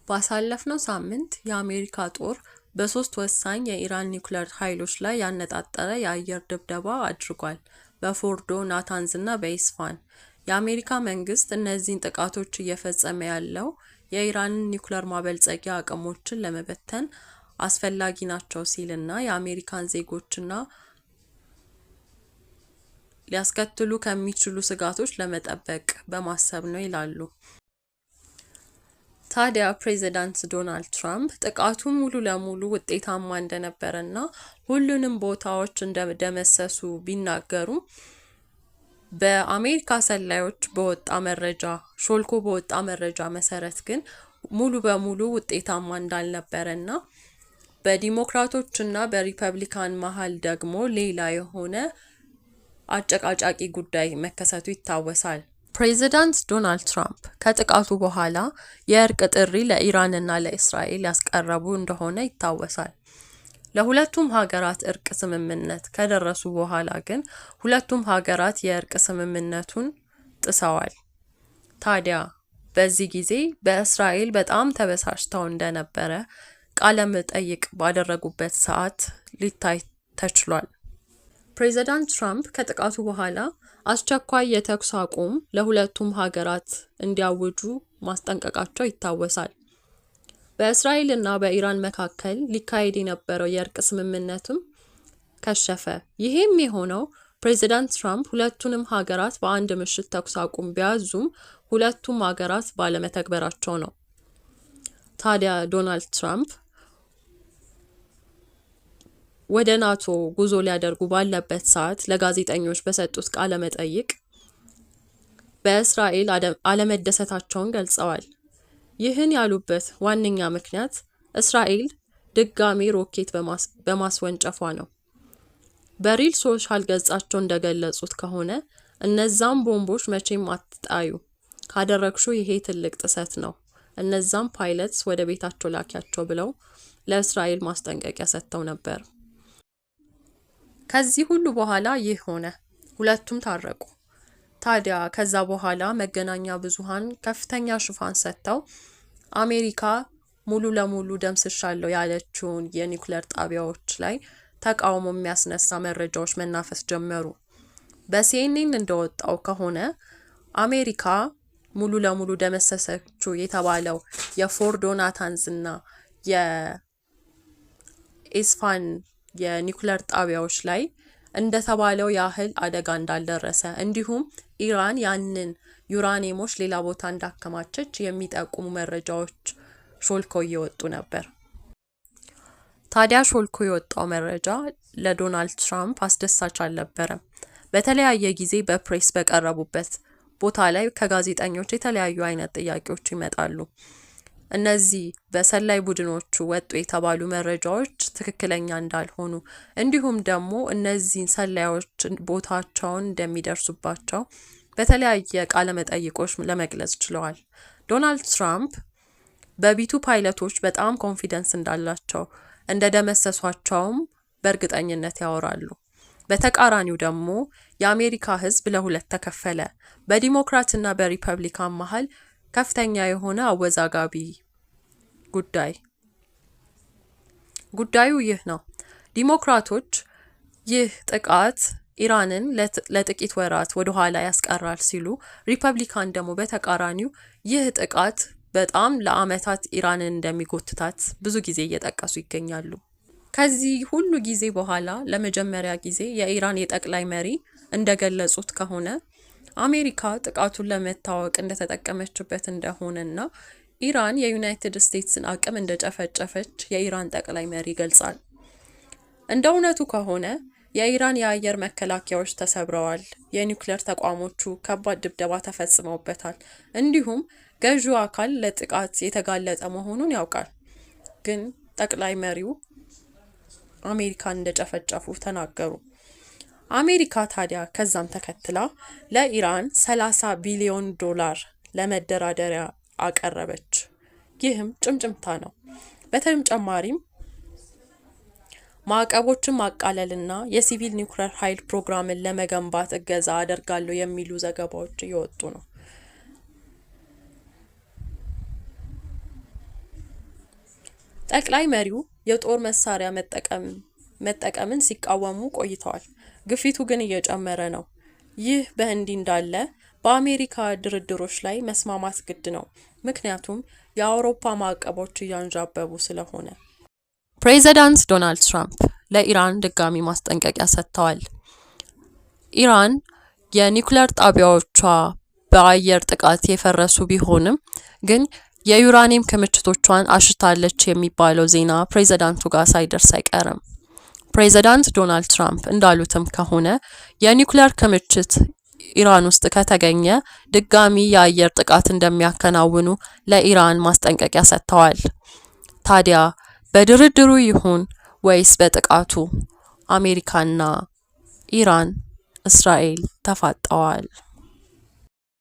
ባሳለፍነው ሳምንት የአሜሪካ ጦር በሶስት ወሳኝ የኢራን ኒውክሌር ኃይሎች ላይ ያነጣጠረ የአየር ድብደባ አድርጓል። በፎርዶ፣ ናታንዝ እና በኢስፋሃን። የአሜሪካ መንግስት እነዚህን ጥቃቶች እየፈጸመ ያለው የኢራንን ኒውክሌር ማበልጸጊያ አቅሞችን ለመበተን አስፈላጊ ናቸው ሲልና የአሜሪካን ዜጎችና ሊያስከትሉ ከሚችሉ ስጋቶች ለመጠበቅ በማሰብ ነው ይላሉ። ታዲያ ፕሬዚዳንት ዶናልድ ትራምፕ ጥቃቱ ሙሉ ለሙሉ ውጤታማ እንደነበረና ሁሉንም ቦታዎች እንደደመሰሱ ቢናገሩም በአሜሪካ ሰላዮች ሾልኮ በወጣ መረጃ መሰረት ግን ሙሉ በሙሉ ውጤታማ እንዳልነበረና በዲሞክራቶችና በሪፐብሊካን መሃል ደግሞ ሌላ የሆነ አጨቃጫቂ ጉዳይ መከሰቱ ይታወሳል። ፕሬዚዳንት ዶናልድ ትራምፕ ከጥቃቱ በኋላ የእርቅ ጥሪ ለኢራንና ለእስራኤል ያስቀረቡ እንደሆነ ይታወሳል። ለሁለቱም ሀገራት እርቅ ስምምነት ከደረሱ በኋላ ግን ሁለቱም ሀገራት የእርቅ ስምምነቱን ጥሰዋል። ታዲያ በዚህ ጊዜ በእስራኤል በጣም ተበሳጭተው እንደነበረ ቃለ መጠይቅ ባደረጉበት ሰዓት ሊታይ ተችሏል። ፕሬዚዳንት ትራምፕ ከጥቃቱ በኋላ አስቸኳይ የተኩስ አቁም ለሁለቱም ሀገራት እንዲያውጁ ማስጠንቀቃቸው ይታወሳል። በእስራኤል እና በኢራን መካከል ሊካሄድ የነበረው የእርቅ ስምምነትም ከሸፈ። ይህም የሆነው ፕሬዚዳንት ትራምፕ ሁለቱንም ሀገራት በአንድ ምሽት ተኩስ አቁም ቢያዙም ሁለቱም ሀገራት ባለመተግበራቸው ነው። ታዲያ ዶናልድ ትራምፕ ወደ ናቶ ጉዞ ሊያደርጉ ባለበት ሰዓት ለጋዜጠኞች በሰጡት ቃለ መጠይቅ በእስራኤል አለመደሰታቸውን ገልጸዋል። ይህን ያሉበት ዋነኛ ምክንያት እስራኤል ድጋሚ ሮኬት በማስወንጨፏ ነው። በሪል ሶሻል ገጻቸው እንደገለጹት ከሆነ እነዛም ቦምቦች መቼም አትጣዩ፣ ካደረግሹ ይሄ ትልቅ ጥሰት ነው፣ እነዛም ፓይለትስ ወደ ቤታቸው ላኪያቸው ብለው ለእስራኤል ማስጠንቀቂያ ሰጥተው ነበር። ከዚህ ሁሉ በኋላ ይህ ሆነ፣ ሁለቱም ታረቁ። ታዲያ ከዛ በኋላ መገናኛ ብዙሃን ከፍተኛ ሽፋን ሰጥተው አሜሪካ ሙሉ ለሙሉ ደምስሻለሁ ያለችውን የኒውክሌር ጣቢያዎች ላይ ተቃውሞ የሚያስነሳ መረጃዎች መናፈስ ጀመሩ። በሲኤንኤን እንደወጣው ከሆነ አሜሪካ ሙሉ ለሙሉ ደመሰሰችው የተባለው የፎርዶ፣ ናታንዝ እና የኢስፋሃን የኒውክሌር ጣቢያዎች ላይ እንደተባለው ያህል አደጋ እንዳልደረሰ እንዲሁም ኢራን ያንን ዩራኒየሞች ሌላ ቦታ እንዳከማቸች የሚጠቁሙ መረጃዎች ሾልከው እየወጡ ነበር። ታዲያ ሾልኮ የወጣው መረጃ ለዶናልድ ትራምፕ አስደሳች አልነበረም። በተለያየ ጊዜ በፕሬስ በቀረቡበት ቦታ ላይ ከጋዜጠኞች የተለያዩ አይነት ጥያቄዎች ይመጣሉ። እነዚህ በሰላይ ቡድኖቹ ወጡ የተባሉ መረጃዎች ትክክለኛ እንዳልሆኑ እንዲሁም ደግሞ እነዚህን ሰላዮች ቦታቸውን እንደሚደርሱባቸው በተለያየ ቃለ መጠይቆች ለመግለጽ ችለዋል። ዶናልድ ትራምፕ በቢቱ ፓይለቶች በጣም ኮንፊደንስ እንዳላቸው እንደደመሰሷቸውም በእርግጠኝነት ያወራሉ። በተቃራኒው ደግሞ የአሜሪካ ሕዝብ ለሁለት ተከፈለ። በዲሞክራትና በሪፐብሊካን መሃል ከፍተኛ የሆነ አወዛጋቢ ጉዳዩ ይህ ነው። ዲሞክራቶች ይህ ጥቃት ኢራንን ለጥቂት ወራት ወደ ኋላ ያስቀራል ሲሉ፣ ሪፐብሊካን ደግሞ በተቃራኒው ይህ ጥቃት በጣም ለአመታት ኢራንን እንደሚጎትታት ብዙ ጊዜ እየጠቀሱ ይገኛሉ። ከዚህ ሁሉ ጊዜ በኋላ ለመጀመሪያ ጊዜ የኢራን የጠቅላይ መሪ እንደገለጹት ከሆነ አሜሪካ ጥቃቱን ለመታወቅ እንደተጠቀመችበት እንደሆነና ኢራን የዩናይትድ ስቴትስን አቅም እንደጨፈጨፈች የኢራን ጠቅላይ መሪ ገልጻል። እንደ እውነቱ ከሆነ የኢራን የአየር መከላከያዎች ተሰብረዋል፣ የኒውክሌር ተቋሞቹ ከባድ ድብደባ ተፈጽመውበታል፣ እንዲሁም ገዢው አካል ለጥቃት የተጋለጠ መሆኑን ያውቃል። ግን ጠቅላይ መሪው አሜሪካን እንደጨፈጨፉ ተናገሩ። አሜሪካ ታዲያ ከዛም ተከትላ ለኢራን 30 ቢሊዮን ዶላር ለመደራደሪያ አቀረበች። ይህም ጭምጭምታ ነው። በተጨማሪም ማዕቀቦችን ማቃለልና የሲቪል ኒውክሌር ኃይል ፕሮግራምን ለመገንባት እገዛ አደርጋለሁ የሚሉ ዘገባዎች እየወጡ ነው። ጠቅላይ መሪው የጦር መሳሪያ መጠቀምን ሲቃወሙ ቆይተዋል። ግፊቱ ግን እየጨመረ ነው። ይህ በእንዲህ እንዳለ በአሜሪካ ድርድሮች ላይ መስማማት ግድ ነው፣ ምክንያቱም የአውሮፓ ማዕቀቦች እያንዣበቡ ስለሆነ። ፕሬዚዳንት ዶናልድ ትራምፕ ለኢራን ድጋሚ ማስጠንቀቂያ ሰጥተዋል። ኢራን የኒውክሌር ጣቢያዎቿ በአየር ጥቃት የፈረሱ ቢሆንም ግን የዩራኒየም ክምችቶቿን አሽታለች የሚባለው ዜና ፕሬዚዳንቱ ጋር ሳይደርስ አይቀርም። ፕሬዚዳንት ዶናልድ ትራምፕ እንዳሉትም ከሆነ የኒውክሌር ክምችት ኢራን ውስጥ ከተገኘ ድጋሚ የአየር ጥቃት እንደሚያከናውኑ ለኢራን ማስጠንቀቂያ ሰጥተዋል። ታዲያ በድርድሩ ይሁን ወይስ በጥቃቱ አሜሪካና ኢራን እስራኤል ተፋጠዋል።